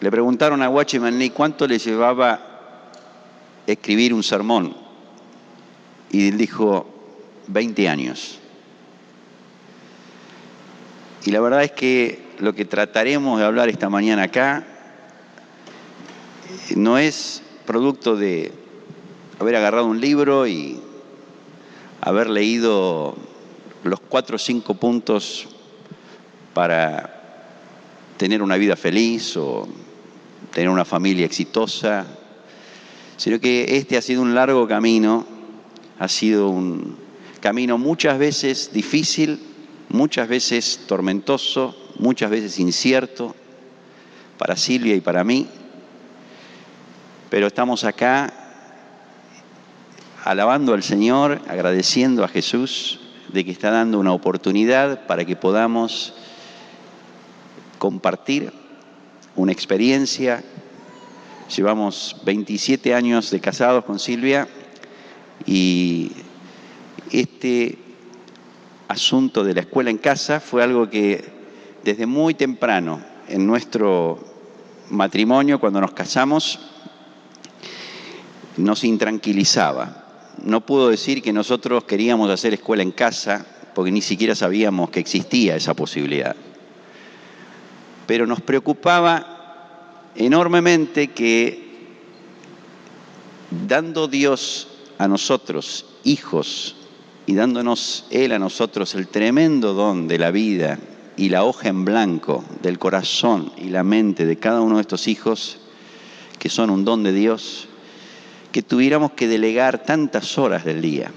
Le preguntaron a Watchman Nee cuánto le llevaba escribir un sermón. Y él dijo, 20 años. Y la verdad es que lo que trataremos de hablar esta mañana acá no es producto de haber agarrado un libro y haber leído los 4 o 5 puntos para tener una vida feliz o tener una familia exitosa, sino que este ha sido un largo camino, ha sido un camino muchas veces difícil, muchas veces tormentoso, muchas veces incierto para Silvia y para mí, pero estamos acá alabando al Señor, agradeciendo a Jesús de que está dando una oportunidad para que podamos compartir una experiencia. Llevamos 27 años de casados con Silvia y este asunto de la escuela en casa fue algo que desde muy temprano en nuestro matrimonio, cuando nos casamos, nos intranquilizaba. No puedo decir que nosotros queríamos hacer escuela en casa, porque ni siquiera sabíamos que existía esa posibilidad. Pero nos preocupaba enormemente que, dando Dios a nosotros hijos y dándonos Él a nosotros el tremendo don de la vida y la hoja en blanco del corazón y la mente de cada uno de estos hijos, que son un don de Dios, que tuviéramos que delegar tantas horas del día.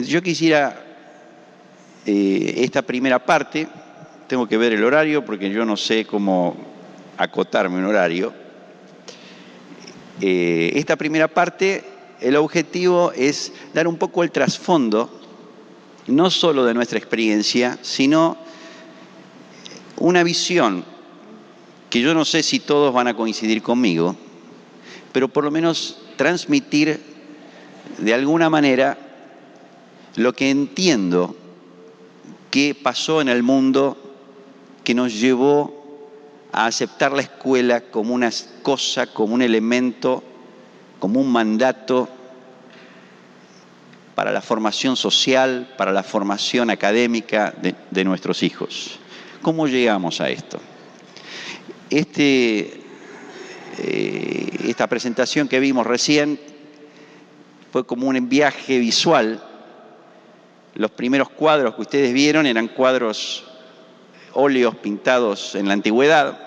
Yo quisiera esta primera parte, tengo que ver el horario porque yo no sé cómo acotarme un horario. Esta primera parte, el objetivo es dar un poco el trasfondo, no solo de nuestra experiencia, sino una visión que yo no sé si todos van a coincidir conmigo, pero por lo menos transmitir de alguna manera lo que entiendo que pasó en el mundo que nos llevó a aceptar la escuela como una cosa, como un elemento, como un mandato para la formación social, para la formación académica de nuestros hijos. ¿Cómo llegamos a esto? Esta presentación que vimos recién fue como un viaje visual. Los primeros cuadros que ustedes vieron eran cuadros, óleos pintados en la antigüedad.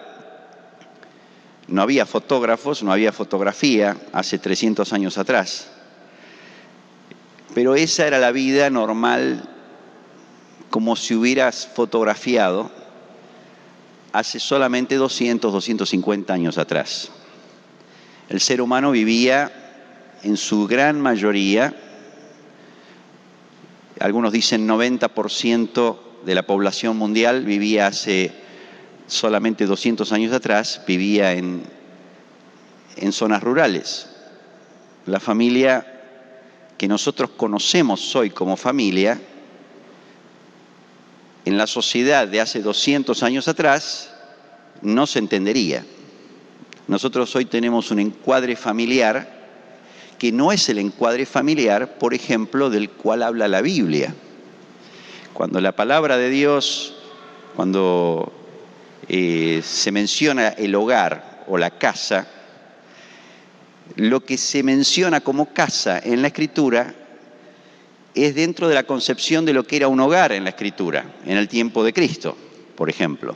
No había fotógrafos, no había fotografía hace 300 años atrás. Pero esa era la vida normal, como si hubieras fotografiado hace solamente 200, 250 años atrás. El ser humano vivía en su gran mayoría, algunos dicen 90% de la población mundial vivía hace solamente 200 años atrás, vivía en zonas rurales. La familia que nosotros conocemos hoy como familia, en la sociedad de hace 200 años atrás, no se entendería. Nosotros hoy tenemos un encuadre familiar que no es el encuadre familiar, por ejemplo, del cual habla la Biblia. Cuando la palabra de Dios, cuando se menciona el hogar o la casa, lo que se menciona como casa en la Escritura es dentro de la concepción de lo que era un hogar en la Escritura, en el tiempo de Cristo, por ejemplo.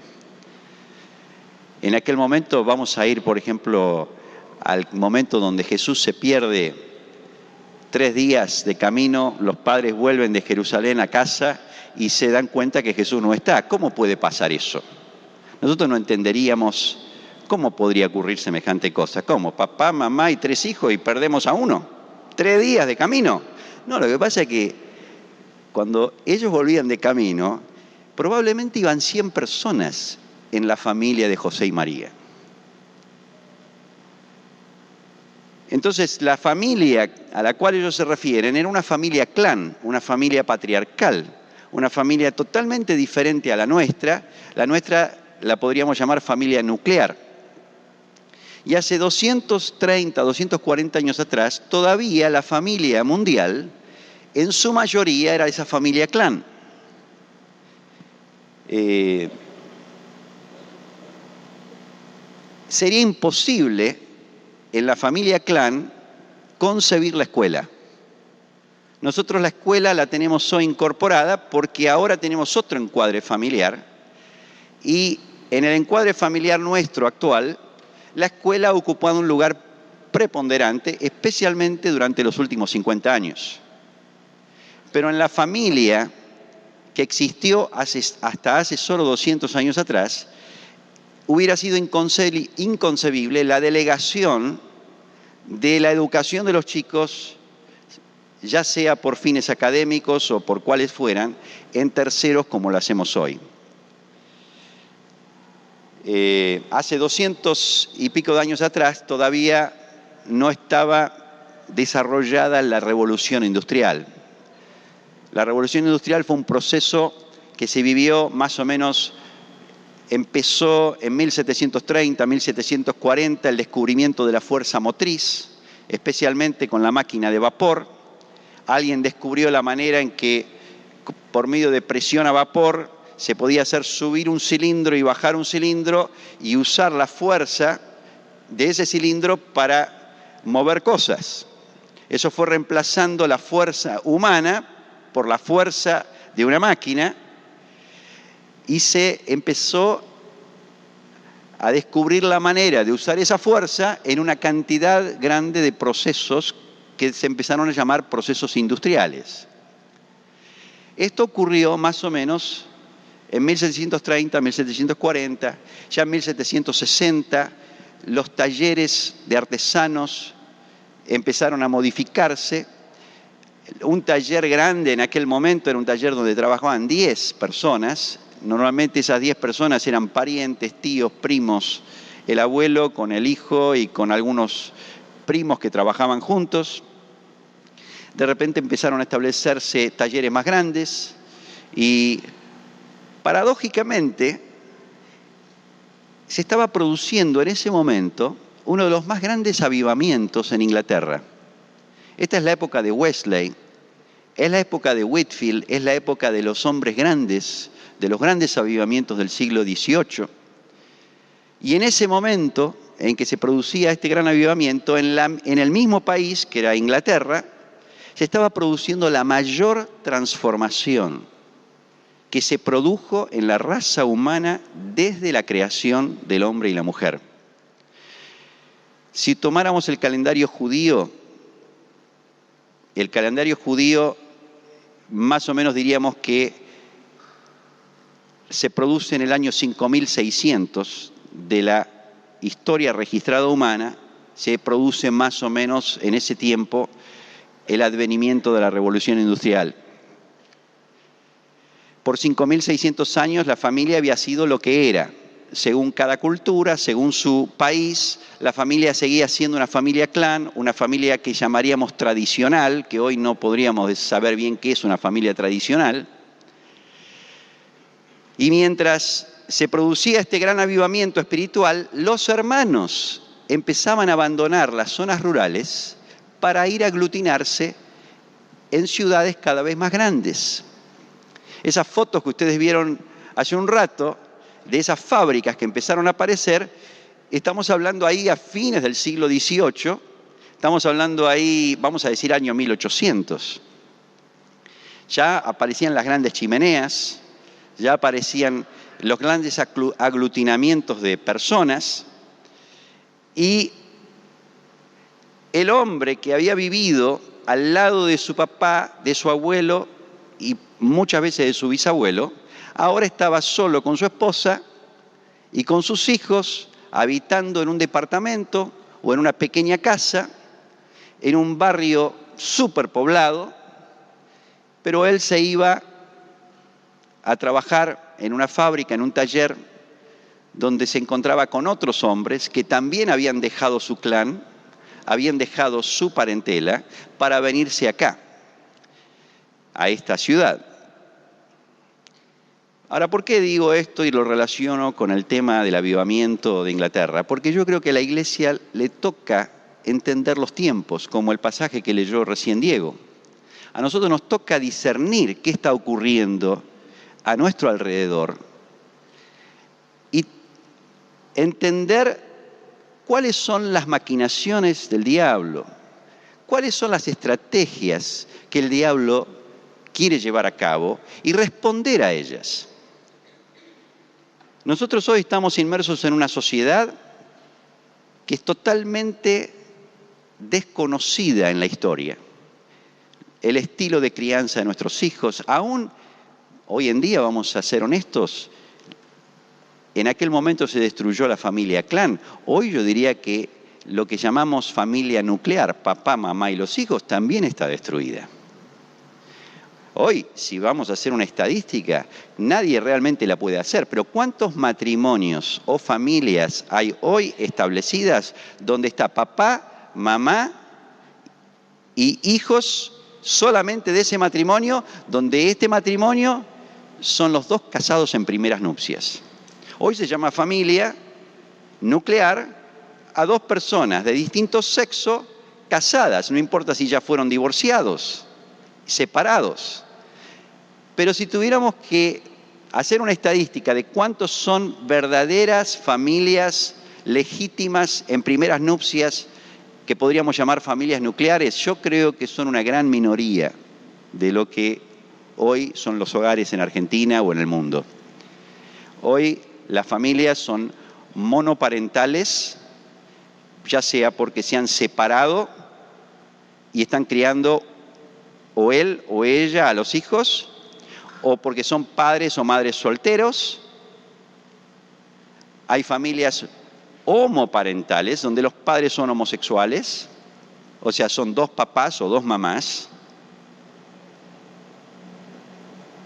En aquel momento vamos a ir, por ejemplo, al momento donde Jesús se pierde 3 días de camino, los padres vuelven de Jerusalén a casa y se dan cuenta que Jesús no está. ¿Cómo puede pasar eso? Nosotros no entenderíamos cómo podría ocurrir semejante cosa. ¿Cómo? Papá, mamá y 3 hijos y perdemos a uno. 3 días de camino. No, lo que pasa es que cuando ellos volvían de camino, probablemente iban 100 personas en la familia de José y María. Entonces, la familia a la cual ellos se refieren era una familia clan, una familia patriarcal, una familia totalmente diferente a la nuestra. La nuestra la podríamos llamar familia nuclear. Y hace 230, 240 años atrás, todavía la familia mundial, en su mayoría, era esa familia clan. Sería imposible en la familia clan concebir la escuela. Nosotros la escuela la tenemos hoy incorporada porque ahora tenemos otro encuadre familiar y en el encuadre familiar nuestro actual, la escuela ha ocupado un lugar preponderante, especialmente durante los últimos 50 años. Pero en la familia que existió hasta hace solo 200 años atrás, hubiera sido inconcebible la delegación de la educación de los chicos, ya sea por fines académicos o por cuales fueran, en terceros como lo hacemos hoy. Hace 200 y pico de años atrás todavía no estaba desarrollada la revolución industrial. La revolución industrial fue un proceso que se vivió más o menos, empezó en 1730, 1740, el descubrimiento de la fuerza motriz, especialmente con la máquina de vapor. Alguien descubrió la manera en que por medio de presión a vapor se podía hacer subir un cilindro y bajar un cilindro y usar la fuerza de ese cilindro para mover cosas. Eso fue reemplazando la fuerza humana por la fuerza de una máquina y se empezó a descubrir la manera de usar esa fuerza en una cantidad grande de procesos que se empezaron a llamar procesos industriales. Esto ocurrió más o menos en 1730, 1740, ya en 1760 los talleres de artesanos empezaron a modificarse. Un taller grande en aquel momento era un taller donde trabajaban 10 personas. Normalmente esas 10 personas eran parientes, tíos, primos, el abuelo con el hijo y con algunos primos que trabajaban juntos. De repente empezaron a establecerse talleres más grandes y paradójicamente se estaba produciendo en ese momento uno de los más grandes avivamientos en Inglaterra. Esta es la época de Wesley, es la época de Whitefield, es la época de los hombres grandes, de los grandes avivamientos del siglo XVIII. Y en ese momento en que se producía este gran avivamiento, en el mismo país, que era Inglaterra, se estaba produciendo la mayor transformación que se produjo en la raza humana desde la creación del hombre y la mujer. Si tomáramos el calendario judío más o menos diríamos que se produce en el año 5600 de la historia registrada humana, se produce más o menos en ese tiempo el advenimiento de la revolución industrial. Por 5600 años la familia había sido lo que era. Según cada cultura, según su país, la familia seguía siendo una familia clan, una familia que llamaríamos tradicional, que hoy no podríamos saber bien qué es una familia tradicional. Y mientras se producía este gran avivamiento espiritual, los hermanos empezaban a abandonar las zonas rurales para ir a aglutinarse en ciudades cada vez más grandes. Esas fotos que ustedes vieron hace un rato, de esas fábricas que empezaron a aparecer, estamos hablando ahí a fines del siglo XVIII, estamos hablando ahí, vamos a decir, año 1800. Ya aparecían las grandes chimeneas, ya aparecían los grandes aglutinamientos de personas y el hombre que había vivido al lado de su papá, de su abuelo y muchas veces de su bisabuelo, ahora estaba solo con su esposa y con sus hijos, habitando en un departamento o en una pequeña casa, en un barrio superpoblado, pero él se iba a trabajar en una fábrica, en un taller, donde se encontraba con otros hombres que también habían dejado su clan, habían dejado su parentela para venirse acá, a esta ciudad. Ahora, ¿por qué digo esto y lo relaciono con el tema del avivamiento de Inglaterra? Porque yo creo que a la Iglesia le toca entender los tiempos, como el pasaje que leyó recién Diego. A nosotros nos toca discernir qué está ocurriendo a nuestro alrededor y entender cuáles son las maquinaciones del diablo, cuáles son las estrategias que el diablo quiere llevar a cabo y responder a ellas. Nosotros hoy estamos inmersos en una sociedad que es totalmente desconocida en la historia. El estilo de crianza de nuestros hijos, aún hoy en día, vamos a ser honestos, en aquel momento se destruyó la familia clan. Hoy yo diría que lo que llamamos familia nuclear, papá, mamá y los hijos, también está destruida. Hoy, si vamos a hacer una estadística, nadie realmente la puede hacer, pero ¿cuántos matrimonios o familias hay hoy establecidas donde está papá, mamá y hijos solamente de ese matrimonio, donde este matrimonio son los dos casados en primeras nupcias? Hoy se llama familia nuclear a dos personas de distinto sexo casadas, no importa si ya fueron divorciados, separados. Pero si tuviéramos que hacer una estadística de cuántos son verdaderas familias legítimas en primeras nupcias, que podríamos llamar familias nucleares, yo creo que son una gran minoría de lo que hoy son los hogares en Argentina o en el mundo. Hoy las familias son monoparentales, ya sea porque se han separado y están criando o él o ella a los hijos, o porque son padres o madres solteros. Hay familias homoparentales, donde los padres son homosexuales, o sea, son dos papás o dos mamás.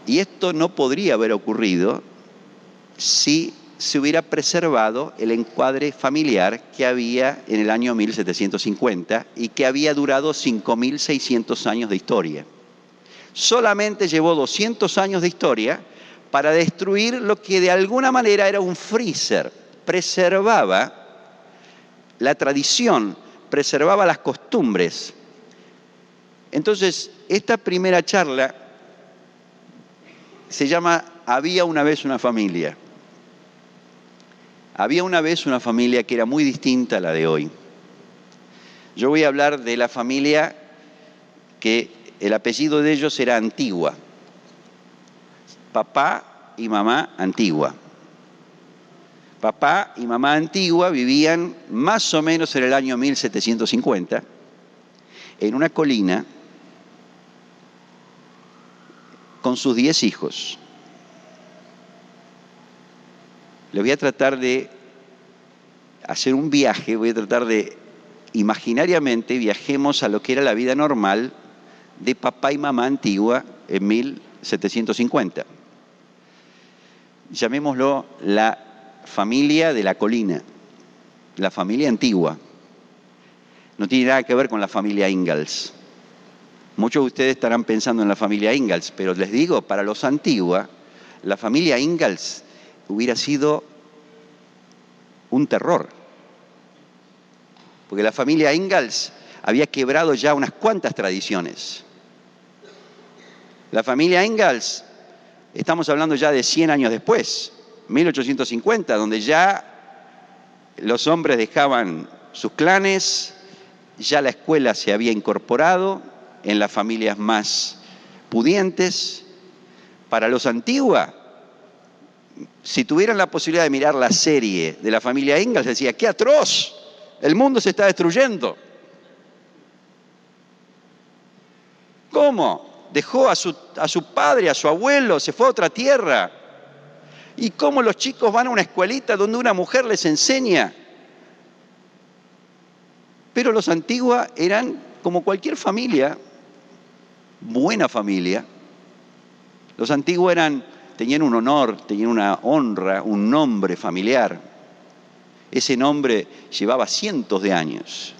Y esto no podría haber ocurrido si se hubiera preservado el encuadre familiar que había en el año 1750 y que había durado 5.600 años de historia. Solamente llevó 200 años de historia para destruir lo que de alguna manera era un freezer. Preservaba la tradición, preservaba las costumbres. Entonces, esta primera charla se llama Había una vez una familia. Había una vez una familia que era muy distinta a la de hoy. Yo voy a hablar de la familia que el apellido de ellos era Antigua. Papá y mamá Antigua. Papá y mamá Antigua vivían más o menos en el año 1750 en una colina con sus 10 hijos. Les voy a tratar de hacer un viaje, voy a tratar de imaginariamente viajemos a lo que era la vida normal de papá y mamá Antigua en 1750. Llamémoslo la familia de la colina, la familia Antigua. No tiene nada que ver con la familia Ingalls. Muchos de ustedes estarán pensando en la familia Ingalls, pero les digo, para los Antigua, la familia Ingalls hubiera sido un terror. Porque la familia Ingalls había quebrado ya unas cuantas tradiciones. La familia Ingalls, estamos hablando ya de 100 años después, 1850, donde ya los hombres dejaban sus clanes, ya la escuela se había incorporado en las familias más pudientes. Para los Antigua, si tuvieran la posibilidad de mirar la serie de la familia Ingalls, decía, ¡qué atroz! El mundo se está destruyendo. ¿Cómo? Dejó a su padre, a su abuelo, se fue a otra tierra. ¿Y cómo los chicos van a una escuelita donde una mujer les enseña? Pero los Antigua eran como cualquier familia, buena familia. Los Antigua tenían un honor, tenían una honra, un nombre familiar. Ese nombre llevaba cientos de años.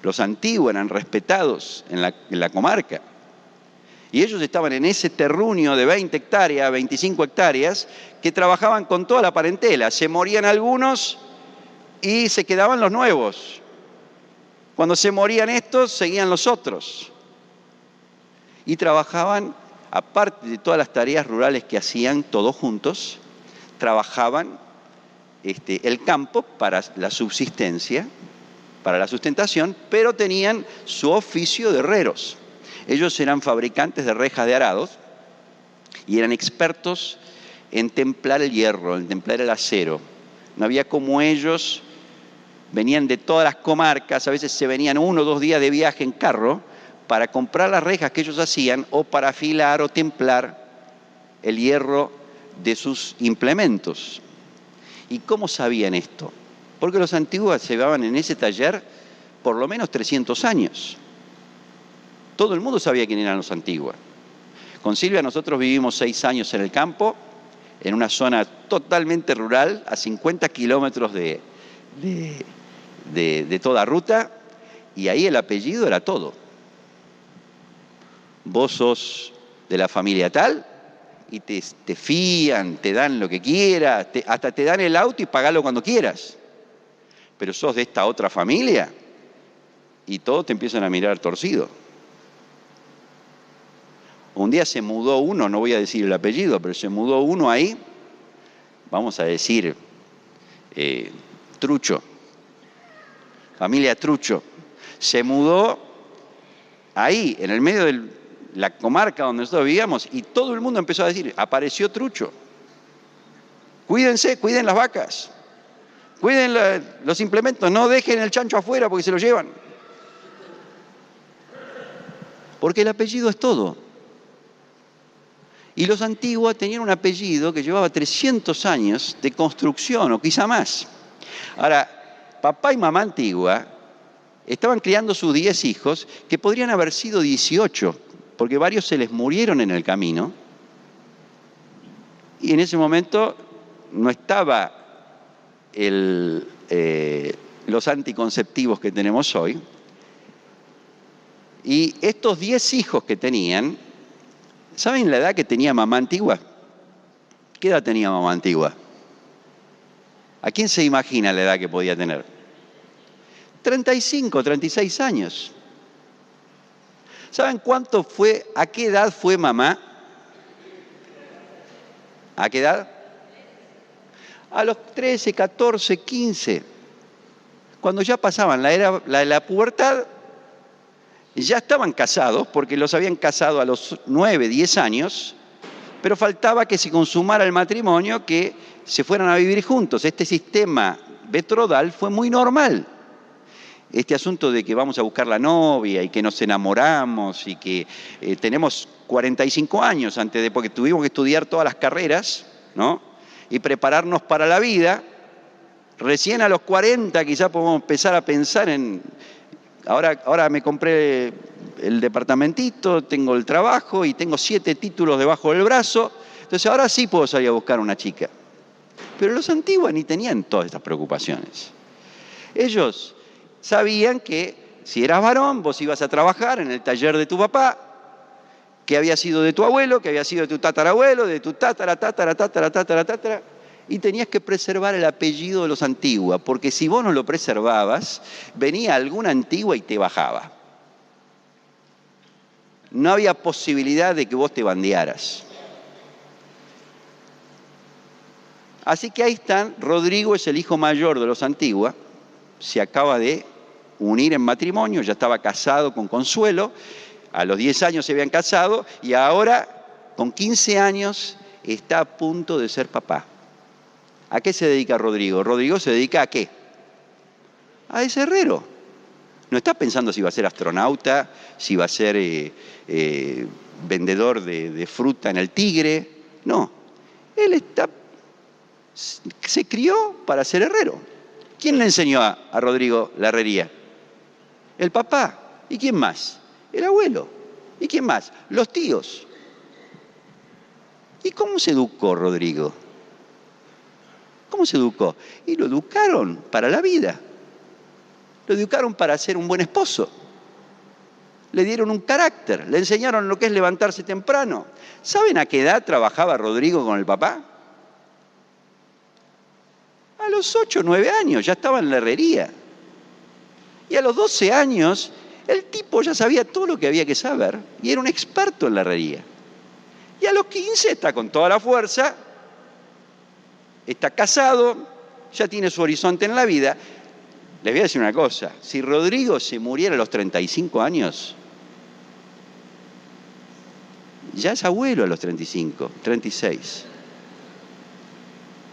Los Antigua eran respetados en la comarca. Y ellos estaban en ese terruño de 20 hectáreas, 25 hectáreas, que trabajaban con toda la parentela. Se morían algunos y se quedaban los nuevos. Cuando se morían estos, seguían los otros. Y trabajaban, aparte de todas las tareas rurales que hacían todos juntos, trabajaban el campo para la subsistencia, para la sustentación, pero tenían su oficio de herreros. Ellos eran fabricantes de rejas de arados y eran expertos en templar el hierro, en templar el acero. No había como ellos, venían de todas las comarcas, a veces se venían 1 o 2 días de viaje en carro para comprar las rejas que ellos hacían o para afilar o templar el hierro de sus implementos. ¿Y cómo sabían esto? Porque los antiguos se llevaban en ese taller por lo menos 300 años. Todo el mundo sabía quién eran los antiguos. Con Silvia nosotros vivimos 6 años en el campo, en una zona totalmente rural, a 50 kilómetros de toda ruta, y ahí el apellido era todo. Vos sos de la familia tal, y te fían, te dan lo que quieras, hasta te dan el auto y pagalo cuando quieras. Pero sos de esta otra familia, y todos te empiezan a mirar torcido. Un día se mudó uno, no voy a decir el apellido, pero se mudó uno ahí, vamos a decir, Trucho, familia Trucho. Se mudó ahí, en el medio de la comarca donde nosotros vivíamos, y todo el mundo empezó a decir, apareció Trucho. Cuídense, cuiden las vacas, cuiden los implementos, no dejen el chancho afuera porque se lo llevan. Porque el apellido es todo. Y los antiguos tenían un apellido que llevaba 300 años de construcción, o quizá más. Ahora, papá y mamá antigua estaban criando sus 10 hijos, que podrían haber sido 18, porque varios se les murieron en el camino. Y en ese momento no estaba los anticonceptivos que tenemos hoy. Y estos 10 hijos que tenían, ¿saben la edad que tenía mamá antigua? ¿Qué edad tenía mamá antigua? ¿A quién se imagina la edad que podía tener? 35, 36 años. ¿Saben a qué edad fue mamá? ¿A qué edad? A los 13, 14, 15. Cuando ya pasaban la pubertad, ya estaban casados, porque los habían casado a los 9, 10 años, pero faltaba que se consumara el matrimonio, que se fueran a vivir juntos. Este sistema betrodal fue muy normal. Este asunto de que vamos a buscar la novia y que nos enamoramos y que tenemos 45 años porque tuvimos que estudiar todas las carreras, ¿no? Y prepararnos para la vida. Recién a los 40 quizás podemos empezar a pensar en... Ahora me compré el departamentito, tengo el trabajo y tengo 7 títulos debajo del brazo. Entonces ahora sí puedo salir a buscar una chica. Pero los antiguos ni tenían todas estas preocupaciones. Ellos sabían que si eras varón, vos ibas a trabajar en el taller de tu papá, que había sido de tu abuelo, que había sido de tu tatarabuelo, de tu tatara, y tenías que preservar el apellido de los antiguos, porque si vos no lo preservabas, venía alguna antigua y te bajaba. No había posibilidad de que vos te bandearas. Así que ahí están, Rodrigo es el hijo mayor de los antiguos, se acaba de unir en matrimonio, ya estaba casado con Consuelo, a los 10 años se habían casado y ahora, con 15 años, está a punto de ser papá. ¿A qué se dedica Rodrigo? Rodrigo se dedica ¿a qué? A ese herrero. No está pensando si va a ser astronauta, si va a ser vendedor de fruta en el Tigre. No, él se crió para ser herrero. ¿Quién le enseñó a Rodrigo la herrería? El papá. ¿Y quién más? El abuelo. ¿Y quién más? Los tíos. ¿Y cómo se educó Rodrigo? ¿Cómo se educó? Y lo educaron para la vida. Lo educaron para ser un buen esposo, le dieron un carácter, le enseñaron lo que es levantarse temprano. ¿Saben a qué edad trabajaba Rodrigo con el papá? A los 8 o 9 años, ya estaba en la herrería. Y a los 12 años, el tipo ya sabía todo lo que había que saber y era un experto en la herrería. Y a los 15 está con toda la fuerza, está casado, ya tiene su horizonte en la vida. Les voy a decir una cosa, si Rodrigo se muriera a los 35 años, ya es abuelo a los 35, 36.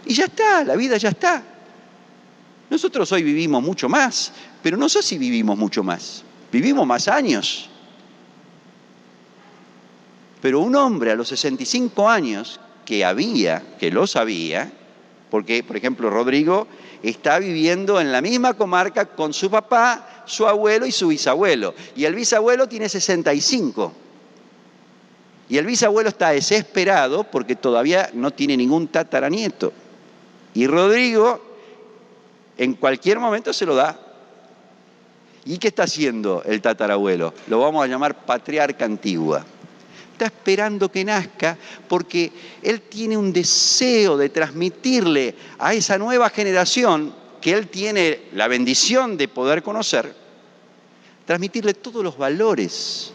Y ya está, la vida ya está. Nosotros hoy vivimos mucho más, pero no sé si vivimos mucho más. Vivimos más años. Pero un hombre a los 65 años que lo sabía, porque, por ejemplo, Rodrigo está viviendo en la misma comarca con su papá, su abuelo y su bisabuelo. Y el bisabuelo tiene 65. Y el bisabuelo está desesperado porque todavía no tiene ningún tataranieto. Y Rodrigo en cualquier momento se lo da. ¿Y qué está haciendo el tatarabuelo? Lo vamos a llamar patriarca Antigua. Está esperando que nazca porque él tiene un deseo de transmitirle a esa nueva generación que él tiene la bendición de poder conocer, transmitirle todos los valores,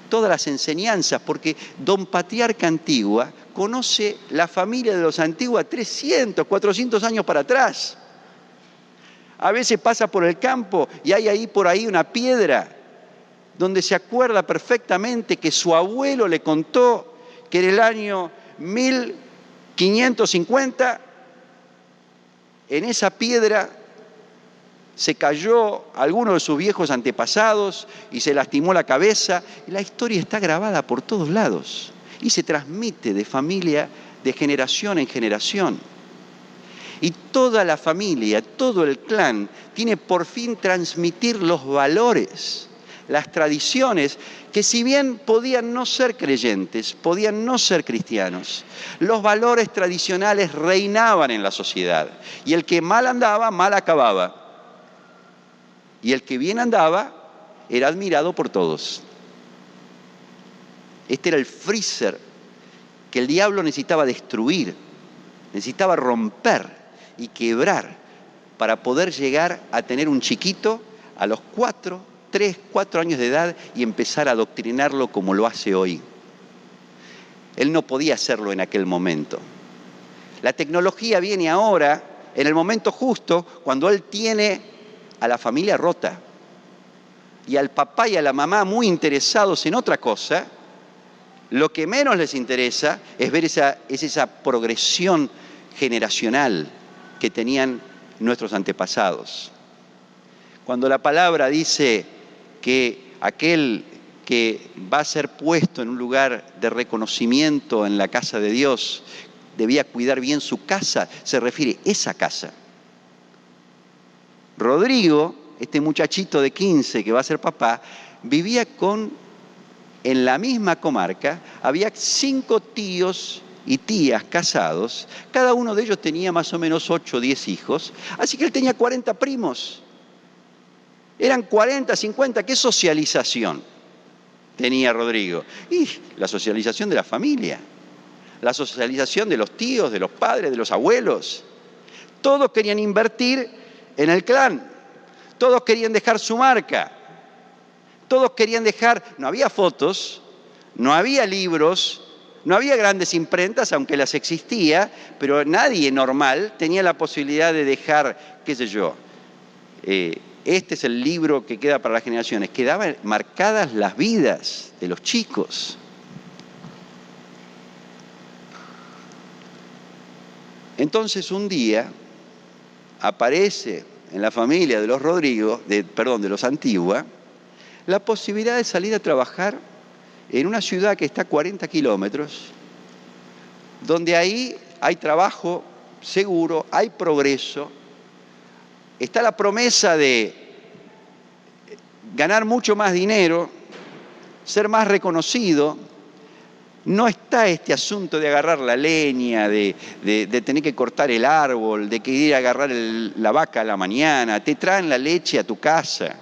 todas las enseñanzas, porque don Patriarca Antigua conoce la familia de los Antigua 300, 400 años para atrás. A veces pasa por el campo y hay ahí por ahí una piedra donde se acuerda perfectamente que su abuelo le contó que en el año 1550 en esa piedra se cayó alguno de sus viejos antepasados y se lastimó la cabeza. Y la historia está grabada por todos lados y se transmite de familia, de generación en generación. Y toda la familia, todo el clan, tiene por fin transmitir los valores, las tradiciones, que si bien podían no ser creyentes, podían no ser cristianos, los valores tradicionales reinaban en la sociedad. Y el que mal andaba, mal acababa. Y el que bien andaba, era admirado por todos. Este era el freezer que el diablo necesitaba destruir, necesitaba romper y quebrar para poder llegar a tener un chiquito a los 3, 4 años de edad y empezar a adoctrinarlo como lo hace hoy. Él no podía hacerlo en aquel momento. La tecnología viene ahora, en el momento justo, cuando él tiene a la familia rota y al papá y a la mamá muy interesados en otra cosa. Lo que menos les interesa es ver esa progresión generacional que tenían nuestros antepasados. Cuando la palabra dice que aquel que va a ser puesto en un lugar de reconocimiento en la casa de Dios debía cuidar bien su casa, se refiere a esa casa. Rodrigo, este muchachito de 15 que va a ser papá, vivía en la misma comarca, había 5 tíos y tías casados, cada uno de ellos tenía más o menos 8 o 10 hijos, así que él tenía 40 primos. Eran 40, 50, ¿qué socialización tenía Rodrigo? Y la socialización de la familia, la socialización de los tíos, de los padres, de los abuelos. Todos querían invertir en el clan, todos querían dejar su marca, todos querían dejar, no había fotos, no había libros, no había grandes imprentas, aunque las existía, pero nadie normal tenía la posibilidad de dejar, qué sé yo, este es el libro que queda para las generaciones, quedaban marcadas las vidas de los chicos. Entonces un día aparece en la familia de los de los Antigua, la posibilidad de salir a trabajar en una ciudad que está a 40 kilómetros, donde ahí hay trabajo seguro, hay progreso, está la promesa de ganar mucho más dinero, ser más reconocido. No está este asunto de agarrar la leña, de tener que cortar el árbol, de que ir a agarrar la vaca a la mañana. Te traen la leche a tu casa.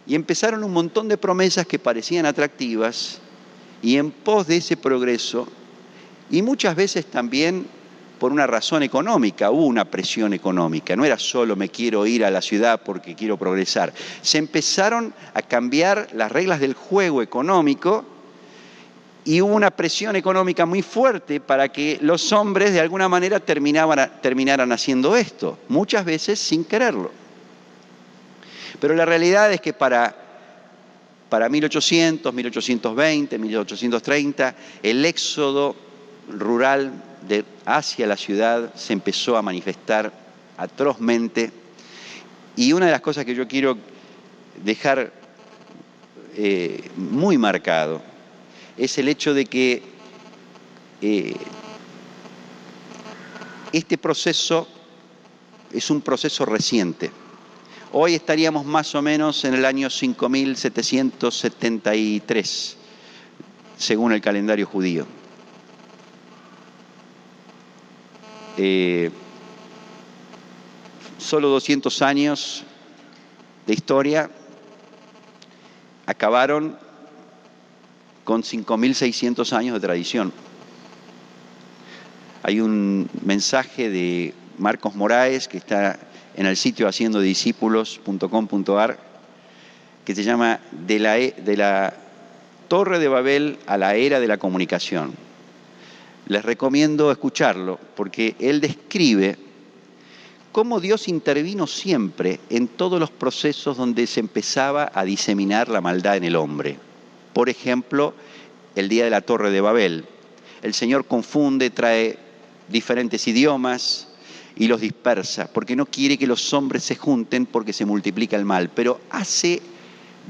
Y empezaron un montón de promesas que parecían atractivas y en pos de ese progreso, y muchas veces también por una razón económica, hubo una presión económica, no era solo me quiero ir a la ciudad porque quiero progresar. Se empezaron a cambiar las reglas del juego económico y hubo una presión económica muy fuerte para que los hombres de alguna manera terminaran haciendo esto, muchas veces sin quererlo. Pero la realidad es que para 1800, 1820, 1830, el éxodo rural hacia la ciudad se empezó a manifestar atrozmente. Y una de las cosas que yo quiero dejar muy marcado es el hecho de que este proceso es un proceso reciente. Hoy estaríamos más o menos en el año 5773, según el calendario judío. Solo 200 años de historia acabaron con 5.600 años de tradición. Hay un mensaje de Marcos Moraes que está en el sitio haciendodiscípulos.com.ar que se llama de la Torre de Babel a la era de la comunicación. Les recomiendo escucharlo porque él describe cómo Dios intervino siempre en todos los procesos donde se empezaba a diseminar la maldad en el hombre. Por ejemplo, el día de la Torre de Babel. El Señor confunde, trae diferentes idiomas y los dispersa, porque no quiere que los hombres se junten porque se multiplica el mal. Pero hace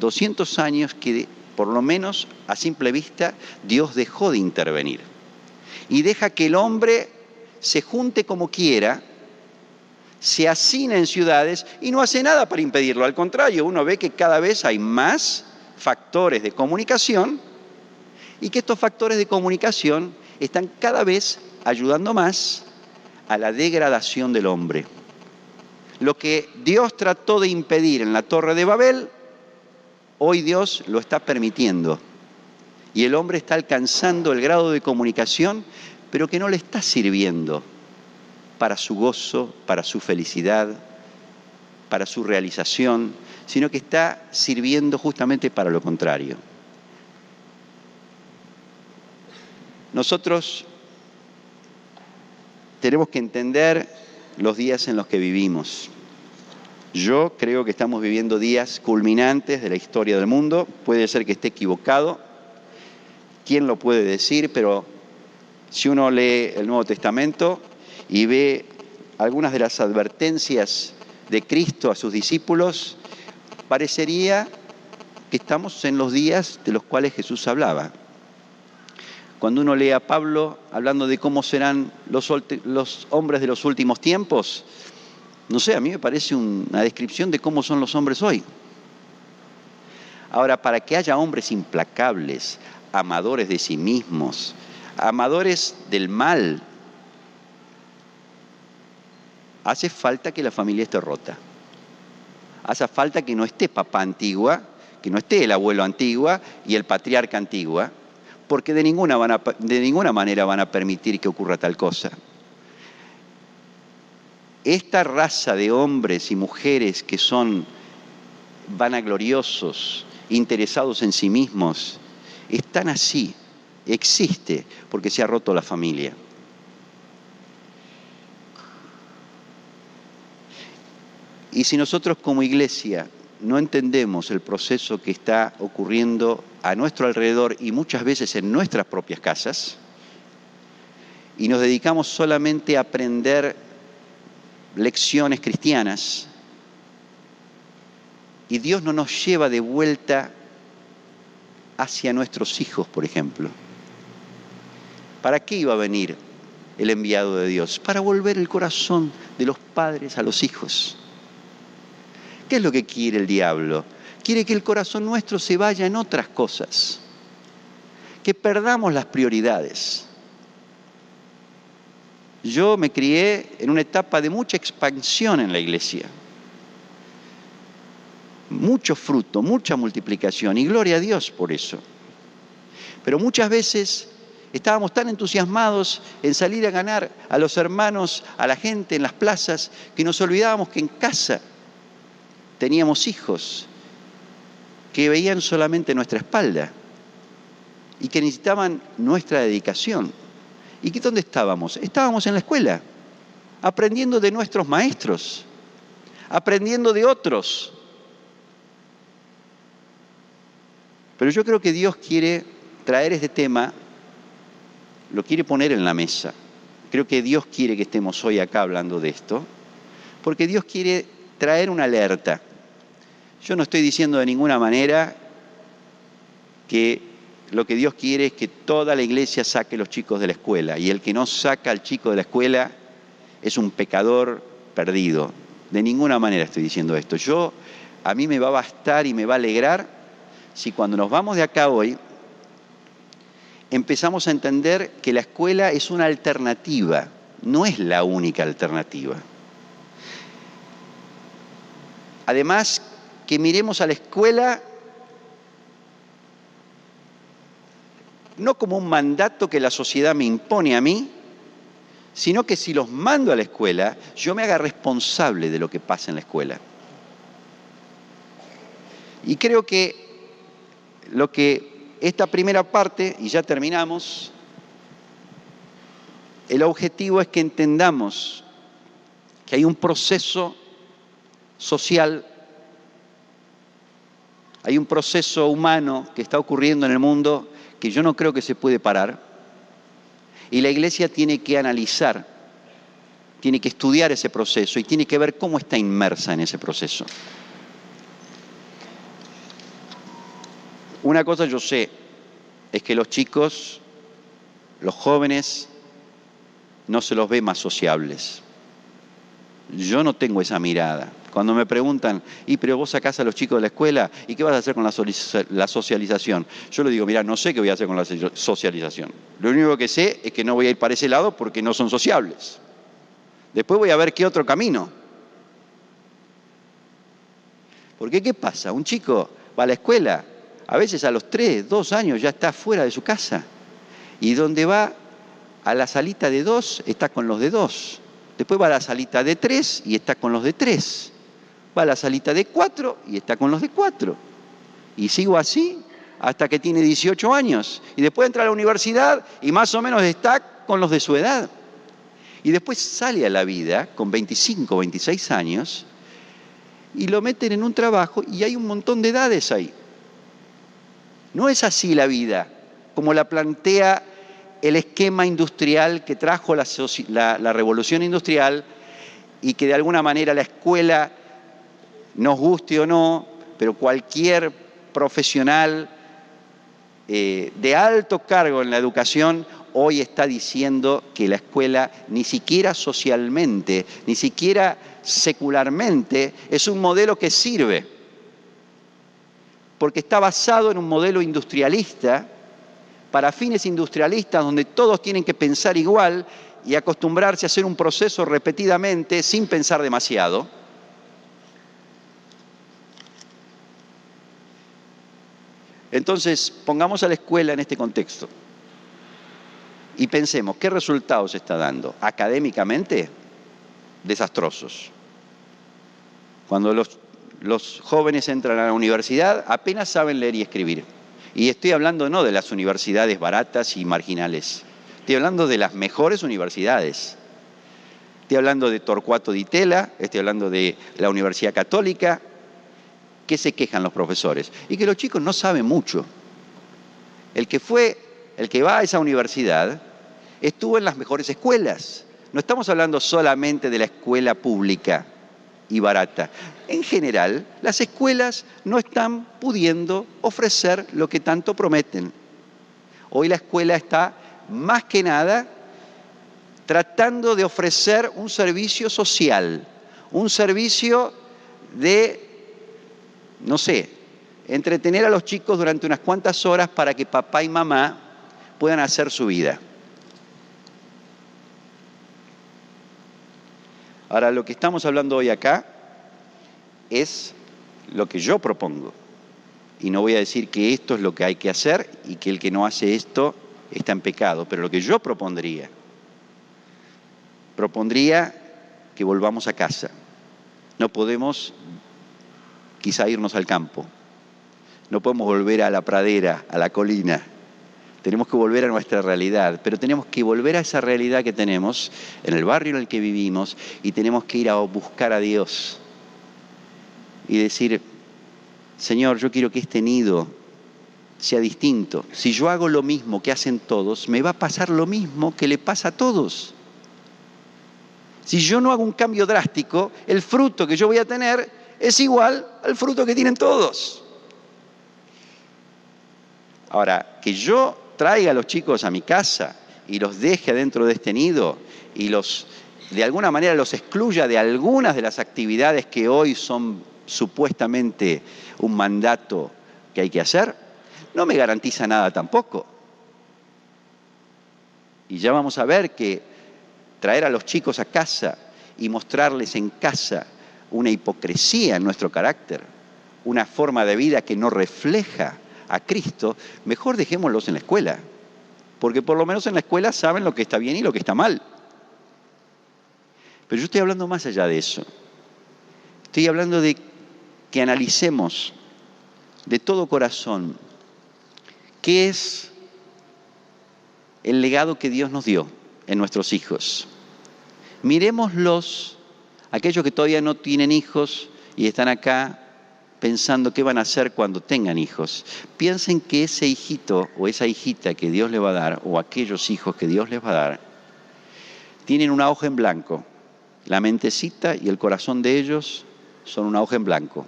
200 años que, por lo menos a simple vista, Dios dejó de intervenir. Y deja que el hombre se junte como quiera, se hacina en ciudades y no hace nada para impedirlo. Al contrario, uno ve que cada vez hay más factores de comunicación y que estos factores de comunicación están cada vez ayudando más a la degradación del hombre. Lo que Dios trató de impedir en la Torre de Babel, hoy Dios lo está permitiendo. Y el hombre está alcanzando el grado de comunicación, pero que no le está sirviendo para su gozo, para su felicidad, para su realización, sino que está sirviendo justamente para lo contrario. Nosotros tenemos que entender los días en los que vivimos. Yo creo que estamos viviendo días culminantes de la historia del mundo. Puede ser que esté equivocado. ¿Quién lo puede decir? Pero si uno lee el Nuevo Testamento y ve algunas de las advertencias de Cristo a sus discípulos, parecería que estamos en los días de los cuales Jesús hablaba. Cuando uno lee a Pablo hablando de cómo serán los hombres de los últimos tiempos, no sé, a mí me parece una descripción de cómo son los hombres hoy. Ahora, para que haya hombres implacables, amadores de sí mismos, amadores del mal, hace falta que la familia esté rota. Hace falta que no esté papá Antigua, que no esté el abuelo Antigua y el patriarca Antigua, porque de ninguna manera van a permitir que ocurra tal cosa. Esta raza de hombres y mujeres que son vanagloriosos, interesados en sí mismos, están así, existe, porque se ha roto la familia. Y si nosotros como iglesia no entendemos el proceso que está ocurriendo a nuestro alrededor y muchas veces en nuestras propias casas, y nos dedicamos solamente a aprender lecciones cristianas, y Dios no nos lleva de vuelta hacia nuestros hijos, por ejemplo. ¿Para qué iba a venir el enviado de Dios? Para volver el corazón de los padres a los hijos. ¿Qué es lo que quiere el diablo? Quiere que el corazón nuestro se vaya en otras cosas, que perdamos las prioridades. Yo me crié en una etapa de mucha expansión en la iglesia. mucho fruto, mucha multiplicación, y gloria a Dios por eso. Pero muchas veces estábamos tan entusiasmados en salir a ganar a los hermanos, a la gente en las plazas, que nos olvidábamos que en casa teníamos hijos que veían solamente nuestra espalda y que necesitaban nuestra dedicación. ¿Y dónde estábamos? Estábamos en la escuela, aprendiendo de nuestros maestros, aprendiendo de otros. Pero yo creo que Dios quiere traer este tema, lo quiere poner en la mesa. Creo que Dios quiere que estemos hoy acá hablando de esto, porque Dios quiere traer una alerta. Yo no estoy diciendo de ninguna manera que lo que Dios quiere es que toda la iglesia saque a los chicos de la escuela, y el que no saca al chico de la escuela es un pecador perdido. De ninguna manera estoy diciendo esto. A mí me va a bastar y me va a alegrar si cuando nos vamos de acá hoy empezamos a entender que la escuela es una alternativa, no es la única alternativa. Además, que miremos a la escuela no como un mandato que la sociedad me impone a mí, sino que si los mando a la escuela, yo me haga responsable de lo que pasa en la escuela. Y creo que lo que esta primera parte, y ya terminamos, el objetivo es que entendamos que hay un proceso social, hay un proceso humano que está ocurriendo en el mundo que yo no creo que se puede parar, y la Iglesia tiene que analizar, tiene que estudiar ese proceso y tiene que ver cómo está inmersa en ese proceso. Una cosa yo sé, es que los chicos, los jóvenes, no se los ve más sociables. Yo no tengo esa mirada. Cuando me preguntan, pero vos sacás a los chicos de la escuela, ¿y qué vas a hacer con la socialización? Yo le digo, mirá, no sé qué voy a hacer con la socialización. Lo único que sé es que no voy a ir para ese lado porque no son sociables. Después voy a ver qué otro camino. Porque ¿qué pasa? Un chico va a la escuela, a veces a los 3, 2 años ya está fuera de su casa. Y donde va a la salita de 2, está con los de 2. Después va a la salita de 3 y está con los de 3. Va a la salita de 4 y está con los de 4. Y sigo así hasta que tiene 18 años. Y después entra a la universidad y más o menos está con los de su edad. Y después sale a la vida con 25, 26 años y lo meten en un trabajo y hay un montón de edades ahí. No es así la vida, como la plantea el esquema industrial que trajo la revolución industrial y que de alguna manera la escuela, nos guste o no, pero cualquier profesional de alto cargo en la educación hoy está diciendo que la escuela ni siquiera socialmente, ni siquiera secularmente es un modelo que sirve, porque está basado en un modelo industrialista, para fines industrialistas donde todos tienen que pensar igual y acostumbrarse a hacer un proceso repetidamente sin pensar demasiado. Entonces, pongamos a la escuela en este contexto y pensemos, ¿qué resultados está dando? Académicamente, desastrosos. Cuando los jóvenes entran a la universidad, apenas saben leer y escribir. Y estoy hablando no de las universidades baratas y marginales, estoy hablando de las mejores universidades. Estoy hablando de Torcuato Di Tella, estoy hablando de la Universidad Católica. ¿Qué se quejan los profesores? Y que los chicos no saben mucho. El que va a esa universidad estuvo en las mejores escuelas. No estamos hablando solamente de la escuela pública y barata. En general, las escuelas no están pudiendo ofrecer lo que tanto prometen. Hoy la escuela está, más que nada, tratando de ofrecer un servicio social, un servicio de, no sé, entretener a los chicos durante unas cuantas horas para que papá y mamá puedan hacer su vida. Ahora, lo que estamos hablando hoy acá es lo que yo propongo. Y no voy a decir que esto es lo que hay que hacer y que el que no hace esto está en pecado, pero lo que yo propondría que volvamos a casa. No podemos quizá irnos al campo, no podemos volver a la pradera, a la colina. Tenemos que volver a nuestra realidad, pero tenemos que volver a esa realidad que tenemos en el barrio en el que vivimos y tenemos que ir a buscar a Dios y decir: Señor, yo quiero que este nido sea distinto. Si yo hago lo mismo que hacen todos, me va a pasar lo mismo que le pasa a todos. Si yo no hago un cambio drástico, el fruto que yo voy a tener es igual al fruto que tienen todos. Ahora, que yo traiga a los chicos a mi casa y los deje adentro de este nido y de alguna manera los excluya de algunas de las actividades que hoy son supuestamente un mandato que hay que hacer, no me garantiza nada tampoco. Y ya vamos a ver que traer a los chicos a casa y mostrarles en casa una hipocresía en nuestro carácter, una forma de vida que no refleja a Cristo, mejor dejémoslos en la escuela, porque por lo menos en la escuela saben lo que está bien y lo que está mal. Pero yo estoy hablando más allá de eso. Estoy hablando de que analicemos de todo corazón qué es el legado que Dios nos dio en nuestros hijos. Miremoslos, aquellos que todavía no tienen hijos y están acá pensando qué van a hacer cuando tengan hijos. Piensen que ese hijito o esa hijita que Dios les va a dar, o aquellos hijos que Dios les va a dar, tienen una hoja en blanco. La mentecita y el corazón de ellos son una hoja en blanco.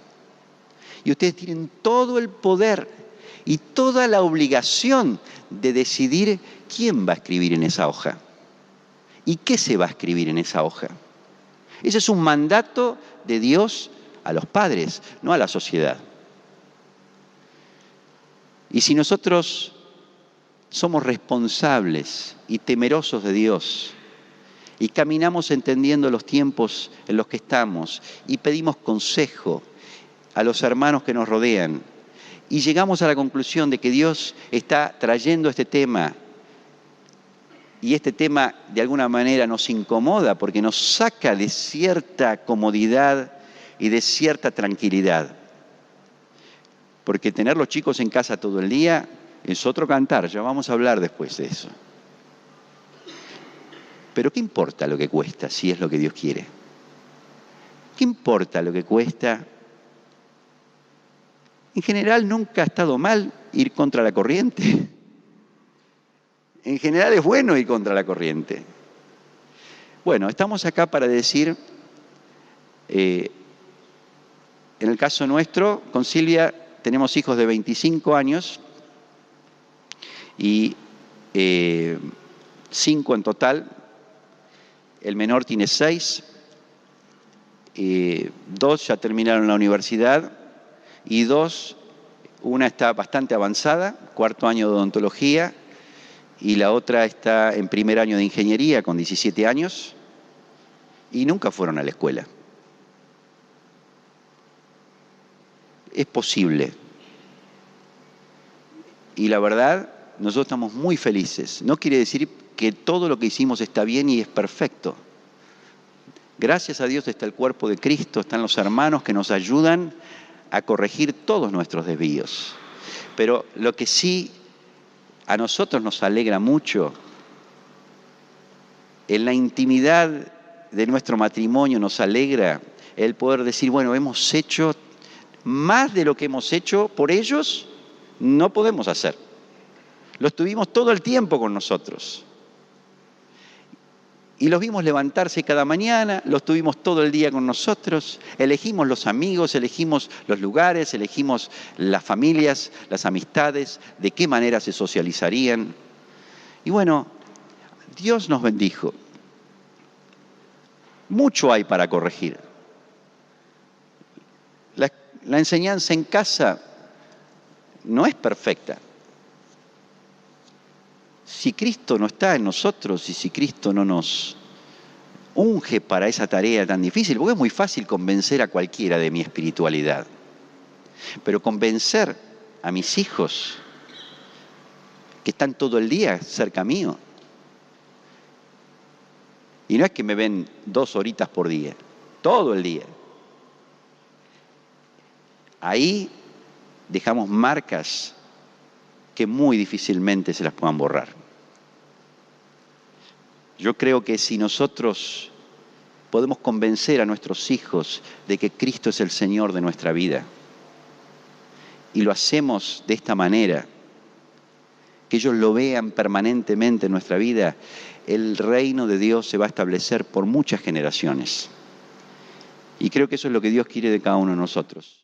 Y ustedes tienen todo el poder y toda la obligación de decidir quién va a escribir en esa hoja y qué se va a escribir en esa hoja. Ese es un mandato de Dios a los padres, no a la sociedad. Y si nosotros somos responsables y temerosos de Dios y caminamos entendiendo los tiempos en los que estamos y pedimos consejo a los hermanos que nos rodean y llegamos a la conclusión de que Dios está trayendo este tema y este tema de alguna manera nos incomoda porque nos saca de cierta comodidad y de cierta tranquilidad. Porque tener los chicos en casa todo el día es otro cantar, ya vamos a hablar después de eso. Pero ¿qué importa lo que cuesta si es lo que Dios quiere? ¿Qué importa lo que cuesta? En general nunca ha estado mal ir contra la corriente. En general es bueno ir contra la corriente. Bueno, estamos acá para decir, en el caso nuestro, con Silvia tenemos hijos de 25 años y 5 en total. El menor tiene 6, 2 ya terminaron la universidad y 2, una está bastante avanzada, 4º año de odontología, y la otra está en 1er año de ingeniería con 17 años y nunca fueron a la escuela. Es posible. Y la verdad, nosotros estamos muy felices. No quiere decir que todo lo que hicimos está bien y es perfecto. Gracias a Dios está el cuerpo de Cristo, están los hermanos que nos ayudan a corregir todos nuestros desvíos. Pero lo que sí a nosotros nos alegra mucho, en la intimidad de nuestro matrimonio nos alegra el poder decir, bueno, hemos hecho más de lo que hemos hecho por ellos, no podemos hacer. Los tuvimos todo el tiempo con nosotros. Y los vimos levantarse cada mañana, los tuvimos todo el día con nosotros, elegimos los amigos, elegimos los lugares, elegimos las familias, las amistades, de qué manera se socializarían. Y bueno, Dios nos bendijo. Mucho hay para corregir. La enseñanza en casa no es perfecta. Si Cristo no está en nosotros y si Cristo no nos unge para esa tarea tan difícil, porque es muy fácil convencer a cualquiera de mi espiritualidad. Pero convencer a mis hijos que están todo el día cerca mío, y no es que me ven 2 horitas por día, todo el día. Ahí dejamos marcas que muy difícilmente se las puedan borrar. Yo creo que si nosotros podemos convencer a nuestros hijos de que Cristo es el Señor de nuestra vida, y lo hacemos de esta manera, que ellos lo vean permanentemente en nuestra vida, el reino de Dios se va a establecer por muchas generaciones. Y creo que eso es lo que Dios quiere de cada uno de nosotros.